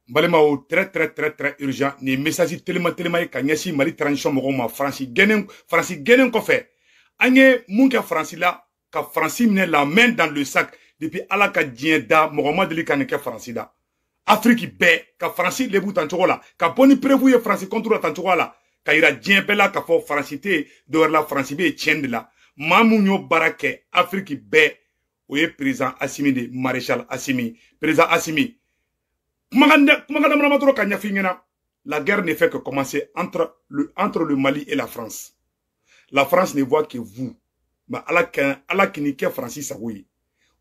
Balemao très urgent ni message tellement kanyasi mali transition mogoma France genen ko fait anye munka France la ka France mine la main dans le sac depuis ala ka dienda mogoma de kaneke France da Afrique be ka France le boutan chokola ka poni prévu France contre tan chokola ka ira diembela ka fo France te de la France be tiende la mamunyo barake Afrique be oye président Assimi de maréchal Assimi président Assimi. La guerre ne fait que commencer entre le Mali et la France. La France ne voit que vous. Mais Allah qui n'est que Francis Sagoui.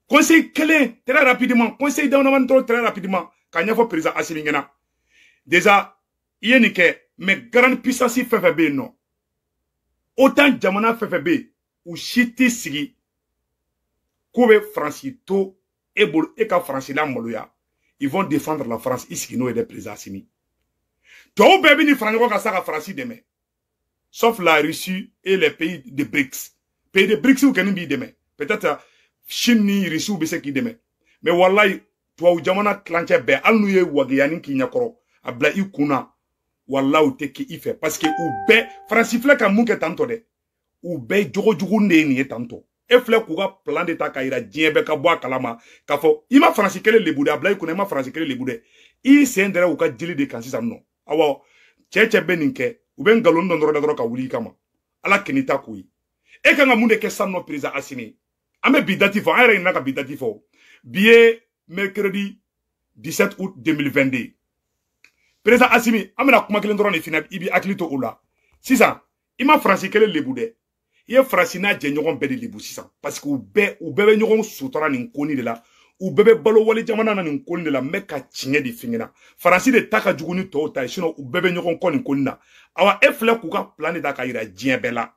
Conseil clé très rapidement. Conseil d'ornement très rapidement. Quand il y a un président Assimi. Déjà, il y a une mais grande puissance FFB non. Autant Jamana FFB ou Chiti Sigi. Koube Francis To et ka Francis la Moloya. Ils vont défendre la France ici nous et des présidents Assimi. Tout bébé ni franco ka saka France demain. Sauf la Russie et les pays de BRICS. Pays de BRICS ou keni bi demain. Peut-être Chine ni Russie ou bese ki demain. Mais wallahi toi ou jamana clanche be alnuye wagiyani ki nyakoro abla ikuna wallahi te ki ife parce que ou be France fle ka muke tanto de. Ou be jogo ni tanto. E flè kouga plan d'état ka ira diebe ka boa kalama ka fo ima France kele lebude abla ikuna ima France kele lebude I sendera uka jili de kansi samno awa cheche beninke ube ngalon don doro ka wuli kama ala kenita kui e kanga munde ke samno président Assimi ame bidati fo ayre naka bidati fo biye mercredi 17 août 2022 président Assimi amena kuma kelen doro ne fina ibi aklito ola sisa ima France kele lebude ye Francina je ɲɔgɔn bɛɛ de lebu sisan parce que u bɛɛ bɛ ɲɔgɔn sutura nin koni de la u bɛɛ bɛ balo wale jamana na nin koni de la mɛ ka tiɲɛ de fingina Faransi de ta ka jugu ni tɔw ta ye sinon u bɛɛ bɛ ɲɔgɔn kɔ nin koni na awa e filɛ k'u ka plan de ta ka yira diɲɛ bɛɛ la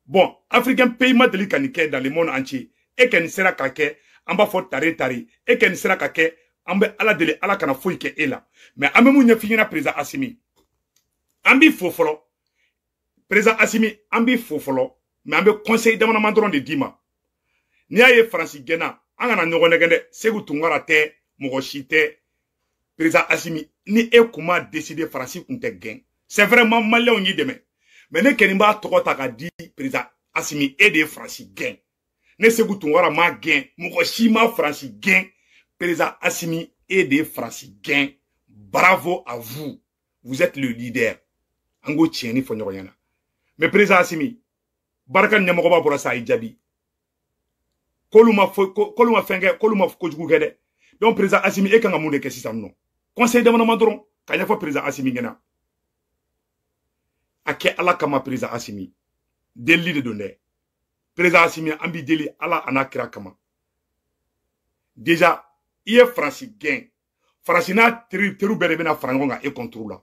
bon africain pays ma deli ka nin kɛ dans le monde entier e kɛ nin sera ka kɛ an b'a fɔ tare tare e kɛ nin sera ka kɛ an bɛ ala deli ala kana foyi kɛ e la mais an bɛ mun ɲɛf'i ɲɛna président Assimi an b'i fo fɔlɔ président Assimi an b'i fo fɔlɔ mais an bɛ conseil d'amendement dɔrɔn de d'i ma n'i y'a ye Faransi gɛnna an kana ɲɔgɔn nɛgɛn dɛ Segu Tunkara tɛ mɔgɔ si tɛ président Assimi ni e kun m'a décider Faransi kun tɛ gɛn c'est vraiment maliyɛnw y'i dɛmɛ mais ne kɛni b'a tɔgɔ ta ka di président Assimi e de ye Faransi gɛn ne Segu Tunkara m'a gɛn mɔgɔ si ma Faransi gɛn président Assimi e de ye Faransi gɛn bravo à vous vous êtes le leader an k'o tiɲɛni fɔ ɲɔgɔn ɲɛna mais président Assimi baraka nyamoko ba bora sa ijabi koluma fenge koluma kojugu kede donc président Assimi e kanga munde ke sisam non conseil d'amendement dron kanya fo président Assimi ngena ake ala kama président Assimi deli de donner président Assimi ambi deli ala anakira kama déjà ie France gain France na teru bere bena frangonga e contrôle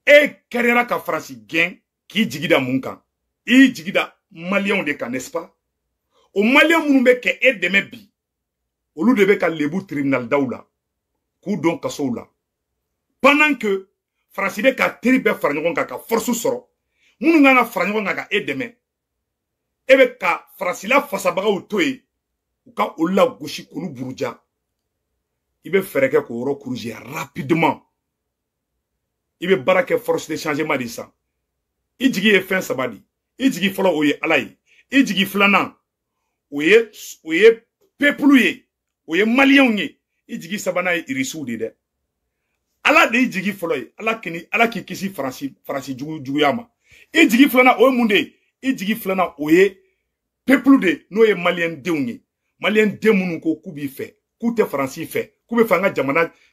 e carrière ka France gain ki jigida munkan I jigida malien de ka n'est-ce pas o malien munu be ke e deme bi olu de be ka lebu tribunal daula ku don kaso la pendant que France be ka teri be farangon ka force soro munu nga farangon ka e deme e be ka France la fasabaga o toyi u ka olla goshi konu buruja ibe fereke ko ro courrier rapidement ibe barake force de changement de ça I jigi e fin sabadi Ijigi folo oye alay. Ijigi flana. Oye pepluye. Oye maliyonye. Ijigi sabana irisu de. Ala de ijigi folo ye. Ala ki kisi Fransi jugu yama. Ijigi flana oye munde. Ijigi flana oye peplu de no ye malien deunye. Malien demunu ko kubi fe. Kute Fransi fe. Kube fanga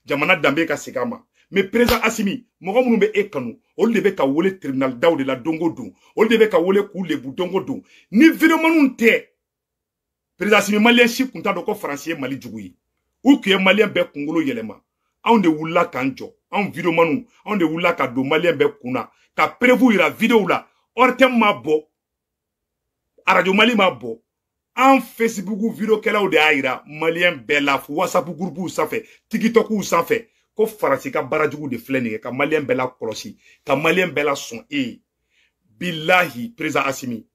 jamana dambe ka segama. Mais président Assimi, mogo munu be e kanu, ol de be ka wole tribunal daw de la dongo dun, ol de be ka wole ku lebu dongo dun. Ni video manun te. Président Assimi malien si kunta do ko français Mali jugu yi. Ou que malien be kungolo yelema. On de wula kanjo, on video manu, on de wula ka do malien be kuna. Ka prévu ira vidéo la, ortem ma bo. Radio Mali ma bo. En Facebook vidéo kela ou de aira, malien be la, WhatsApp groupe ou sa fait, TikTok ou sa fait. Ko Faransi ka barajugu de flene ka malien bela kolosi ka malien bela son billahi président Assimi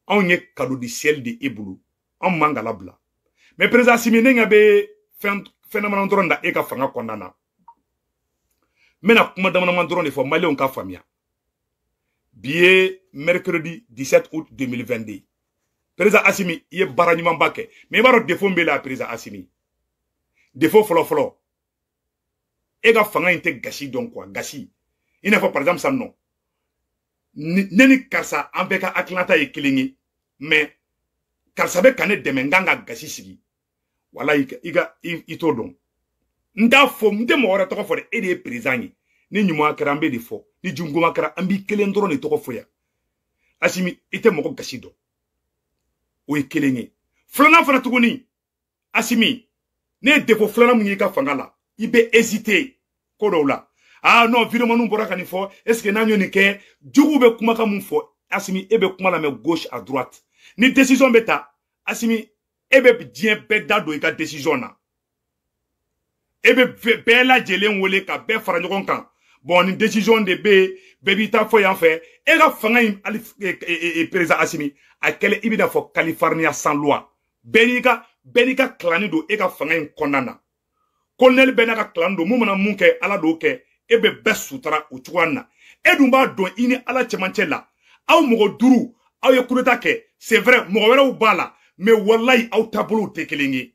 on ye cadeau du ciel de ebulu on mangala bla mais président Assimi nenga be phénomène ndronda e ka fanga kondana Maintenant, comment demande drone faut Mali on ka famia. Billet mercredi 17 août 2022. Président Assimi, il est baranyuma mbake. Mais il va défaut mbela président Assimi. Défaut folo. Et ga fanga inte gashi donc quoi, gashi. Il ne faut par exemple ça non. Neni karsa ambeka Atlanta e kilingi. Mais karsa be kane demenganga gashi sigi. Wala ito don. Nda fo mde mo ora toko fo de ede président ni. Ni nyuma karambe de fo. Ni junguma kara ambi kelendro ni toko fo ya. Assimi ite moko gashi do. O ekelenye. Flana fana tuguni. Assimi. Ne defo flana munyi ka fangala. Ibe hésiter. Kodola. Ah non, vidéo nous bora kanifo. Est-ce que nanyo ni ke djougou be kumaka mun fo. Assimi ebe kumala me gauche à droite. Ni décision beta. Assimi ebe bien beda do ika décision na. Ebe be la jelen wole ka be fara nyogon kan. Bon ni décision de be bebita fo yan fait. E ga fanga président Assimi a kele ibida fo California sans loi. Benika klanido e ga fanga kondana. Colonel Benaka klando mumana munke ala doke ebe besutara uchuana. Edumba don ini ala chemanchela. Au mogo duru, au ye kureta ke. C'est vrai, mogo wera ubala. Mais wallahi au tabolo tekelingi.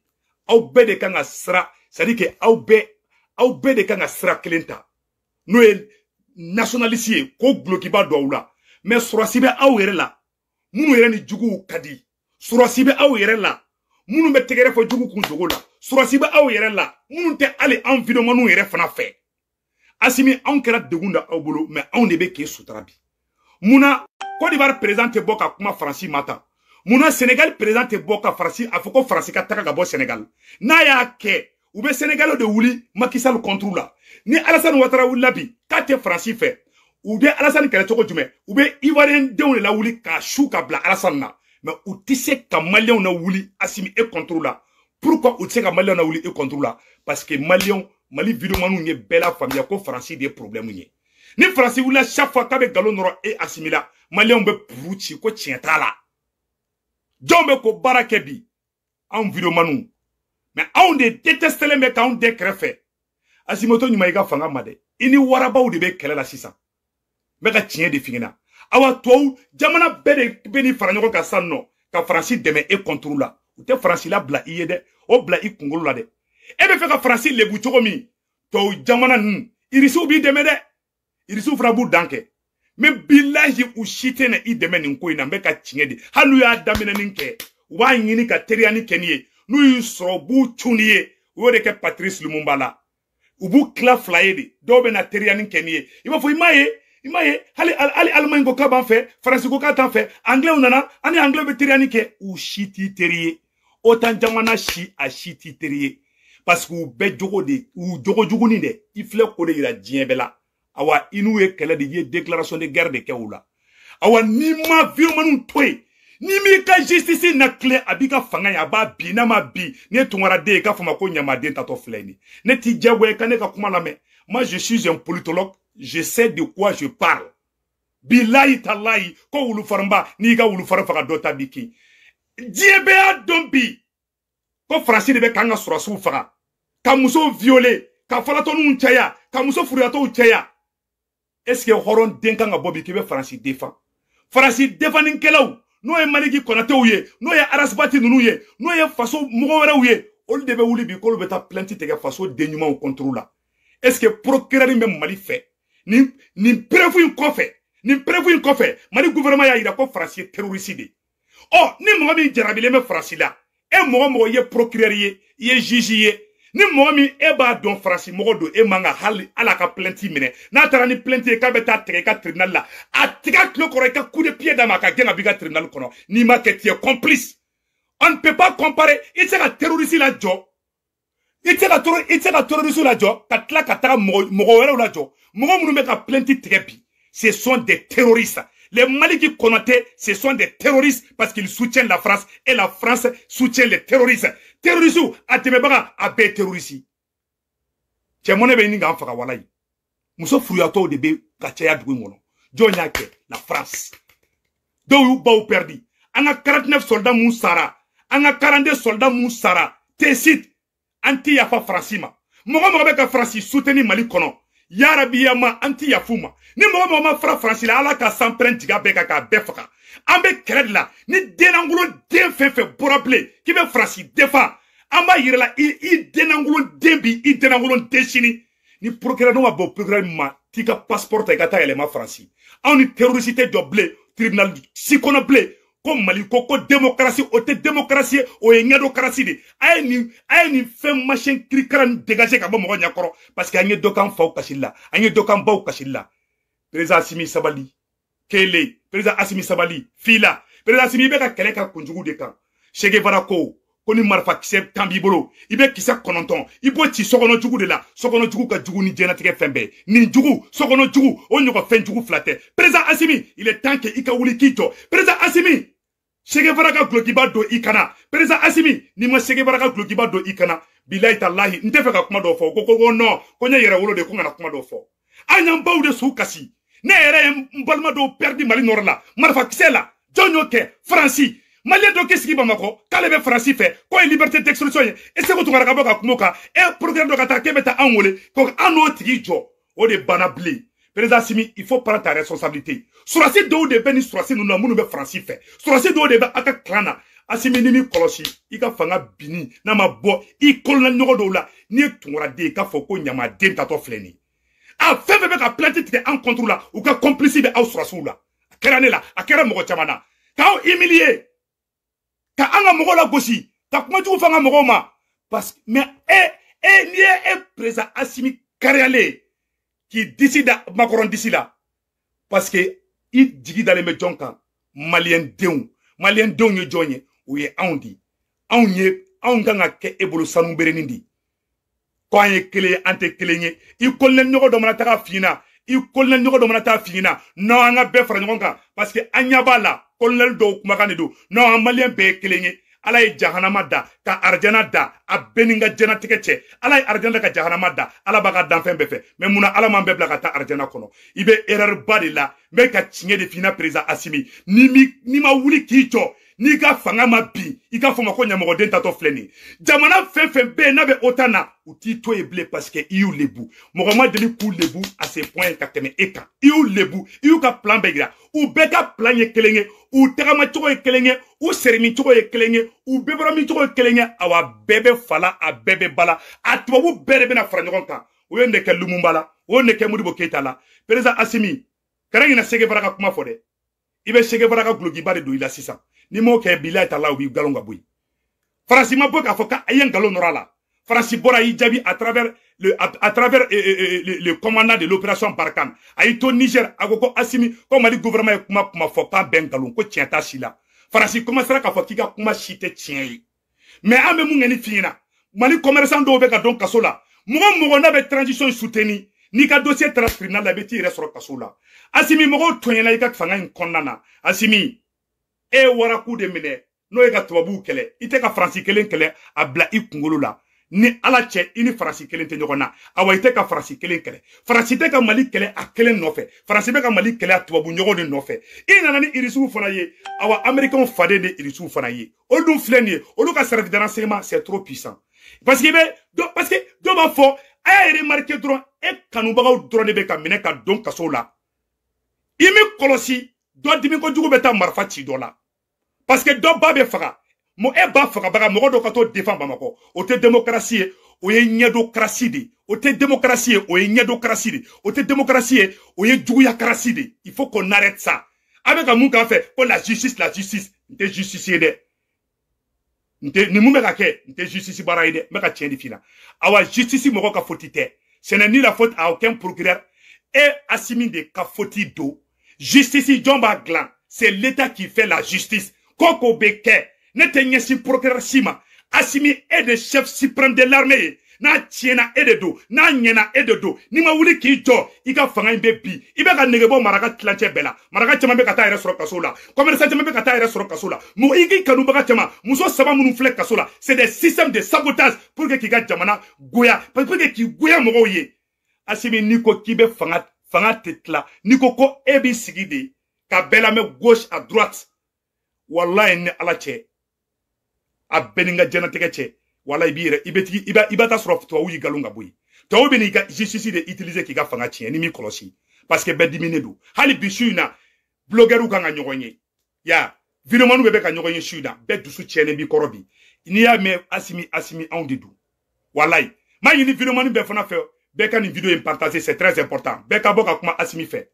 Au bede kanga sra. C'est-à-dire que au bede kanga sra kelenta. Nous nationalisier ko blokiba doula. Mais surasibe au yere la. Munu yere ni jugu kadi. Surasibe au yere la. Munu me tegere fo jugu kunjogo la. Surasiba aw yere la munu te ale environnement nou yere fana fe Assimi on kera degunda aw bolo mais on ne be ke sutrabi muna Côte d'Ivoire présente boka kuma Franci mata muna Sénégal présente boka Franci afoko Franci ka taka gabo Sénégal na ya ke ou be Sénégal de wuli Macky Sall contrôle la ni Alassane Ouattara wula bi ka te Franci fe ou be Alassane kele toko jume ou be Ivoirien de la wuli ka chou ka bla Alassane na mais ou tisse ka Malien na wuli Assimi e contrôle la. Pourquoi on sait que Mali na wuli et contrôle là? Parce que Mali vidéo manou nye bella famille ko France des problèmes nye. Ni France wula chaque fois qu'avec galon noro et assimila, Mali on be prouchi ko tienta là. Jombe ko barakebi en vidéo manou. Mais on de déteste les mecs on décrefé. Asimoto nyuma iga fanga made. Ini waraba ou de be kela la sisa. Meka tien de fingina. Awa to jamana beni faranyo ka sanno ka France deme et contrôle là. Ou te France la bla yede o bla I kungolo la de e be fe ka France le bu chogo mi to jamana irisu bi deme de irisu frabu danke me billahi u shitene I deme nin ko ina be ka cinye de halu ya damene ninke wa nyini ka teriani keniye nu yusro bu chuniye wo de ke Patrice Lumumba la ubu kla flyede do be na teriani keniye iba fo imaye hali Allemagne ko kaban fe France ko ka tan fe anglais unana ani anglais be teriani ke u shiti teriye autant jamana shi a shiti teriye parce que be jogo de ou jogo juguni de ifle ko de ira diembela awa inu e kele de ye déclaration de guerre de keula awa ni ma vieux manu toy ni mi ka justice na clé abika fanga ya ba bi na ma bi ne tungara de ka fama ko nyama de tato fleni ne ti jagwe ka ne ka kuma la me moi je suis un politologue je sais de quoi je parle billahi tallahi ko wulu faramba ni ga wulu farfa ka dota biki Diébéa dombi ko France de be kanga surasu faga ka muso violer ka falato nu nchaya ka muso furiato nchaya est-ce que horon denka nga bobi ke be France défend nkelaw no e maliki konate ouye no e arasbati nunu ye no e faso mogo wera ouye ol de be wuli bi ko beta plainte tege faso denyuma au contrôle là est-ce que procureur même Mali fait ni preuve une kofe Mali gouvernement ya ira ko France terroriste. Oh, ni mo mi jarabile me France la. E mo ye procureur ye juge ye. Ni mo mi e ba don France mo do e manga hal ala ka plainte mine. Na tara ni plainte ka beta tege ka tribunal la. A tiga klo ko ka coup de pied dans ma ka genga biga tribunal kono. Ni ma que tu es complice. On ne peut pas comparer it's a terroriste la jo. It's a terroriste la jo. Ka tla ka tara mo wera la jo. Mo mu me ka plainte trebi. Ce sont des terroristes. Les Maliki Konaté, ce sont des terroristes parce qu'ils soutiennent la France et la France soutient les terroristes. Terroristes, à Temebara, à B terroristes. Tiens, mon ébé n'inga faka walai. Mousso Fouyato de B, Kachaya Douimono. Djonyake, la France. D'où Bao perdu. On a 49 soldats Moussara. On a 42 soldats Moussara. Tessit, anti-yafa Francima. Moga Mabeka Francis soutenir Mali Kono. Yarabi yama anti yafuma. Ni mama fra France la ala ka s'emprunte tiga beka ka befaka. Ambe kred la ni denangulo den fefe borable ki be France defa. Amba yirela I denangulo dembi I denangulo deshini. Ni procureur no abo procureur ma tika passeport e kata elema France. On ni terroriste doble tribunal sikono blé comme Mali koko démocratie ote démocratie o nyadocratie de ay ni fem machin krikaran dégager ka bo mo nyakoro parce que anye dokan faw kashilla anye dokan baw kashilla président Assimi Sabali kele président Assimi Sabali fila président Assimi be ka kele ka kunjugu de kan Che Guevara ko koni marfa kise tambibolo ibe kisa kononton ibo ti sokono jugu de la sokono jugu ka jugu ni jena tike fembe ni jugu sokono jugu on nyoko fen jugu flatte président Assimi il est temps que ika wuli kito président Assimi Che Guevara ka glokiba do ikana président Assimi ni ma Che Guevara ka glokiba do ikana billahi tallahi ntefe ka kuma do fo ko no ko nya yere wolo de ko ngana kuma do fo anyam bawde su kasi ne yere mbalma do perdi Mali nord la marfa kise la jonyo ke Franci Malien do kesi bamako kale be France fait ko liberté d'expression et c'est ko tungara ka boka kumoka e programme do kata kebeta anwole ko ano tigi jo o de banabli président Assimi il faut prendre ta responsabilité surasi do de beni surasi nous munu be France fait surasi do de be aka klana Assimi ni kolosi ika fanga bini na mabo I kolna nyogo do la ni tungara de ka foko nyama de tato fleni a febe be ka planter en contre la ou ka complice be au surasi la akera ne la akera mo chamana ka humilier ka anga mogo la gosi ka kuma jugu fanga mogo ma parce mais ni président Assimi Kariale qui décide Macron d'ici là parce que il digi dans les méjonka malien deun ye jonye ou ye aundi aunye aunganga ke ebolo sanu berenindi ko anye kele ante kelenye I kolne nyogo do mana taka fina I kolne nyogo do mana taka fina no anga be fra nyogonka parce que anya bala kolnel do kuma kan do no an malien be kelenye ala ye jahanama da ka arjana da a beninga jana tikeche ala ye arjana ka jahanama da ala ba ka danfen be fe mais muna ala man be bla ka ta arjana kono ibe erreur ba de la me ka tinye de fina président Assimi ni ma wuli kicho ni ka fanga ma bi I ka foma ko nyamo den tato fleni jamana fe be na be otana uti to e blé parce que iu lebu mo ma deli ku lebu à ce point ka teme eka iu lebu iu ka plan begira ou beka plan ye kelenge ou tegama choko ye kelenge ou sermi choko ye kelenge ou bebrami choko ye kelenge awa bebe fala a bebe bala a tubabu bere bena franjon kan o yende ke Lumumba o ne ke Modibo Keita la président Assimi karanga na Che Guevara ka kuma fode ibe Che Guevara ka glogi bare do ila sisa ni mo ke billahi taala ubi galonga boy France ma boka foka ayen galon norala France bora ijabi à travers le commandant de l'opération Barkhane aito Niger agoko Assimi ko Mali gouvernement kuma foka ben galon ko tienta sila France commencera ka foki ka kuma chite tien mais ame mu ngeni fina Mali commerçant do be ka don kasola mo na be transition soutenu ni ka dossier transcriminal la beti restro kasola Assimi mo tonyela ika fanga in konnana Assimi e waraku de mine no e ka tubabu kele ite ka France kelen kele abla I kungolo la ni ala che ini France kelen te nyogona awa ite ka France kelen kele France te ka Mali kele a kelen nofe France be ka Mali kele a tubabu nyogo de nofe ina nani irisu fana ye awa américain fade de irisu fana ye o dun flenie o lu ka service de renseignement c'est trop puissant parce que do ba fo ay remarquer droit e kanubagaw droit de be ka mine ka don kaso la imi kolosi do dimi ko jugu beta marfa ci do la parce que do ba be faga mo e ba faga baga mo do ka to défend Bamako o te démocratie o ye nyedocratie de o te démocratie o ye nyedocratie de o te démocratie o ye juguya cratie de il faut qu'on arrête ça avec un moun ka fait pour la justice nte justicier de nte ni mun be ka ke nte justice bara de me ka tien di fina awa justice mo ka fotite ce n'est ni la faute à aucun procureur et Assimi de ka fotido justice Jomba Glan c'est l'état qui fait la justice koko beke Netenye si procureur Sima Assimi est le chef suprême de l'armée na tiena et de do na nyena et de do ni ma wuli ki jo ika fanga imbe bi ibe ka negebo maraka tlanche bela maraka chama be kata resro kasola commerçant chama be kata resro kasola mo igi kanu baka chama muso saba munu flek kasola c'est des systèmes de sabotage pour que kiga jamana goya pour que ki goya mo ye Assimi niko kibe fanga tetla niko ko ebi sigide ka bela me gauche à droite wallahi ni alache a beninga jana tekeche wala ibire ibeti ibata srof to wuyi galunga boy taw be ni ka justice de utiliser ki ga fanga tien ni mi kolosi parce que be dimine do hali bisu na blogueur ka nga nyogonye ya vidéo manu be ka nyogonye shuda be dusu tiene bi korobi ni ya me asimi on de do wallahi ma yini vidéo manu be fana fe be ka ni vidéo en partager c'est très important be ka boka kuma asimi fait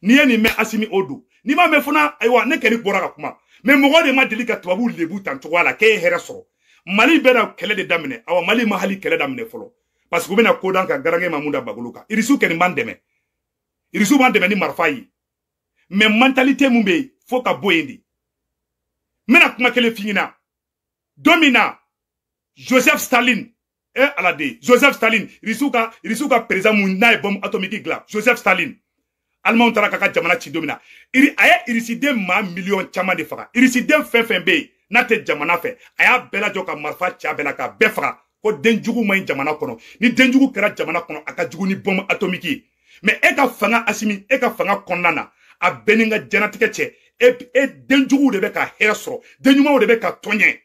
ni ye ni me asimi odo ni ma me fana aywa ne keni bora ka kuma mais mo de ma delika tubabu lebu tanto wala ke here so mali be na kele de damine awa mali ma hali kele damine folo parce que bena kodan ka garange mamunda baguluka irisu ken mandeme ni marfayi mais mentalité mumbe faut ka boyendi mena kuma kele fingina domina Joseph Staline alade Joseph Staline irisu ka président mun na bombe atomique gla Joseph Staline allemand tara ka jamana ci domina iriside ma million chama de faga iriside fe na te jamana fe aya bela joka marfa cha bela ka befra ko denjugu may jamana kono ni denjugu kera jamana kono aka jugu ni bombe atomique mais e ka fanga asimi e ka fanga konnana a beninga janatike che e denjugu de be ka heso denyuma de be ka tonye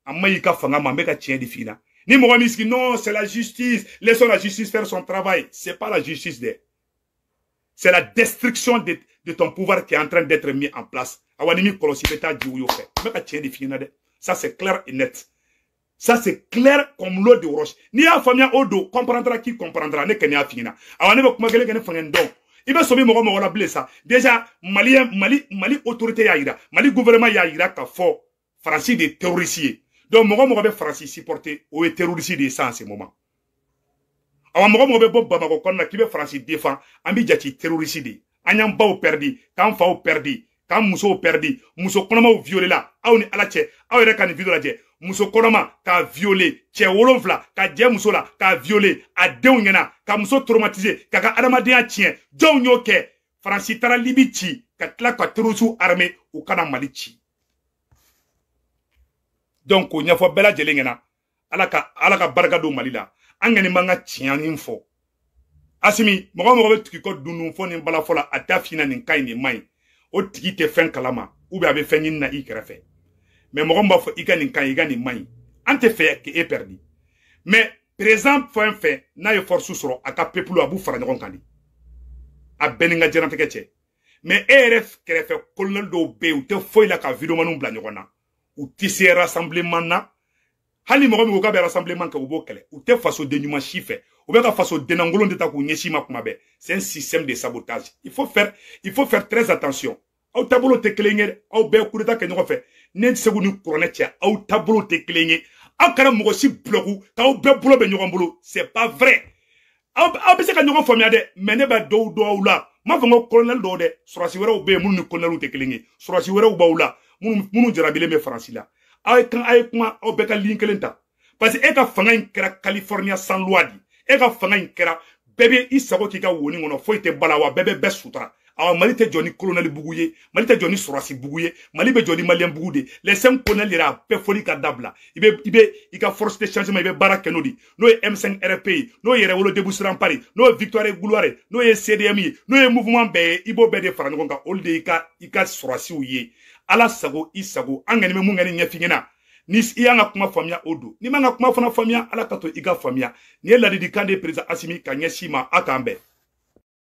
amayi ka fanga mambe ka tien di fina ni mo miski non c'est la justice laissons la justice faire son travail c'est pas la justice c'est la destruction de ton pouvoir qui est en train d'être mis en place awanimi kolosi beta jiwu fait me ka tien di fina de ça c'est clair et net. Ça c'est clair comme l'eau de roche. Ni a famille odo comprendra qui comprendra ne kenya fina. Awane be kuma gele gene fangendo. Ibe sobi mo la blessa. Déjà Mali autorité ya ira. Mali gouvernement ya ira ka fo Francis des terroristes. Donc mo be Francis supporter au terroristes de ça en ce moment. Awa mo be bob bamako konna ki be Francis défend ambi jati terroristes de. Anyam ba o perdi, kan fa o perdi, kan muso o perdi, muso konoma o violer la. Aw ni alache, aw ere kan video la je. Muso konoma ka violer che wolonfla ka je muso la ka violer a denw ɲɛna ka muso traumatiser ka ka adamadenya tiɲɛ jɔnw y'o kɛ Faransi taara Libi ci ka tila ka terroriste armée u kana Mali ci donc o ɲɛfɔ bɛɛ lajɛlen ɲɛna ala ka barika don Mali la an ŋani man ka tiɲɛni fɔ Asimi mɔgɔ bɛ tugu kɔ dundun fɔ nin balafɔ la a t'a fina nin ka ɲi nin man ɲi o tigi tɛ fɛn kalama ou bien a bɛ fɛn ɲini na i kɛrɛfɛ mais mɔgɔ b'a fɔ i ka nin kan i ka nin man ɲi an tɛ fɛ k'e perdi mais président fɛn fɛn n'a ye force sɔrɔ a ka peuple a b'u fara ɲɔgɔn kan de a bɛɛ ni ka diɲɛlatigɛ cɛ mais e yɛrɛ kɛrɛfɛ colonel dɔw bɛ yen u tɛ foyi la ka vidéomaniw bila ɲɔgɔn na u tɛ se rassemblement na hali mɔgɔ min ko k'a bɛ rassemblement kɛ u b'o kɛlɛ u tɛ faso den ɲuman si fɛ u bɛ ka faso denlankolon de ta k'u ɲɛsin ma kuma bɛɛ c'est un système de sabotage il faut faire très attention aw tabolo tɛ kelen ye aw bɛɛ coup d'état kɛ ɲɔgɔn fɛ ne segu ni kuranɛ cɛ aw tabolo tɛ kelen ye aw kana mɔgɔ si bloku k'aw bɛɛ bolo bɛ ɲɔgɔn bolo c'est pas vrai aw bɛ se ka ɲɔgɔn faamuya dɛ mais ne bɛ dɔw dɔn aw la m'a fɔ n ko colonel dɔw dɛ surasi wɛrɛw bɛ yen minnu ni colonel tɛ kelen ye surasi wɛrɛw b'aw la minnu jarabilen bɛ Faransi la aw ye kuma aw bɛɛ ka ligne kelen ta parce que e ka fanga in kɛra California sans loi di e ka fanga in kɛra bɛɛ bɛ i sago k'i ka woni kɔnɔ foyi tɛ bala wa bɛɛ bɛ bɛɛ sutura awa Mali tɛ jɔ ni colonel bugu ye Mali tɛ jɔ ni surasi bugu ye Mali bɛ jɔ ni malien bugu de les 5 colonels yɛrɛ a bɛɛ fɔli ka dabila i ka force de changement i bɛ baara kɛ n'o de n'o ye M5 RP ye n'o ye Yɛrɛwolo Déboussirant Paris n'o ye Victoire Gloire ye n'o ye CDM ye n'o ye mouvement bɛɛ ye i b'o bɛɛ de fara ɲɔgɔn kan olu de i ka surasiw ye ala sago i sago an ŋani bɛ mun ŋani ɲɛf'i ɲɛna ni i y'an ka kuma faamuya o don ni m'an ka kuma fana faamuya ala ka to i ka faamuya ni ye ladilikan de président Asimi ka ɲɛsin ma a k'an bɛn